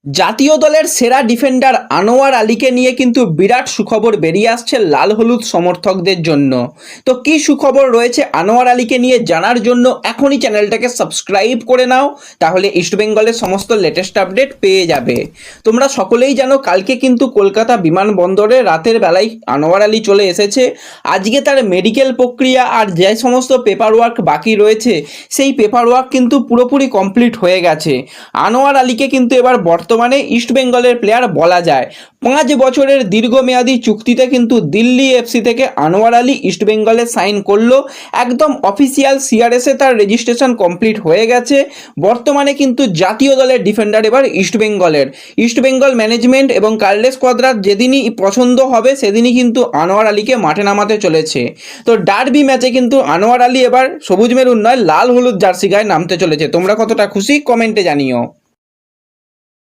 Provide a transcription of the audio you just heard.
জাতীয় দলের সেরা ডিফেন্ডার আনোয়ার আলীকে নিয়ে কিন্তু বিরাট সুখবর বেরিয়ে আসছে লাল হলুদ সমর্থকদের জন্য। তো কি সুখবর রয়েছে আনোয়ার আলীকে নিয়ে জানার জন্য এখনই চ্যানেলটাকে সাবস্ক্রাইব করে নাও, তাহলে ইস্টবেঙ্গলের সমস্ত লেটেস্ট আপডেট পেয়ে যাবে। তোমরা সকলেই জানো কালকে কিন্তু কলকাতা বিমানবন্দরে রাতের বেলায় আনোয়ার আলী চলে এসেছে। আজকে তার মেডিকেল প্রক্রিয়া আর যে সমস্ত পেপার ওয়ার্ক বাকি রয়েছে সেই পেপার ওয়ার্ক কিন্তু পুরোপুরি কমপ্লিট হয়ে গেছে। আনোয়ার আলীকে কিন্তু এবার বর্তমানে ইস্টবেঙ্গলের প্লেয়ার বলা যায়। 5 বছরের দীর্ঘমেয়াদী চুক্তিতে কিন্তু দিল্লি এফসি থেকে আনোয়ার আলী ইস্টবেঙ্গলে সাইন করলো। একদম অফিসিয়াল সিআরএসে তার রেজিস্ট্রেশন কমপ্লিট হয়ে গেছে। বর্তমানে কিন্তু জাতীয় দলের ডিফেন্ডার এবার ইস্টবেঙ্গল ম্যানেজমেন্ট এবং কার্লেস কোয়াদ্রার যেদিনই পছন্দ হবে সেদিনই কিন্তু আনোয়ার আলীকে মাঠে নামাতে চলেছে। তো ডার্বি ম্যাচে কিন্তু আনোয়ার আলী এবার সবুজ মেরুন নয় লাল হলুদ জার্সি গায়ে নামতে চলেছে। তোমরা কতটা খুশি কমেন্টে জানিও।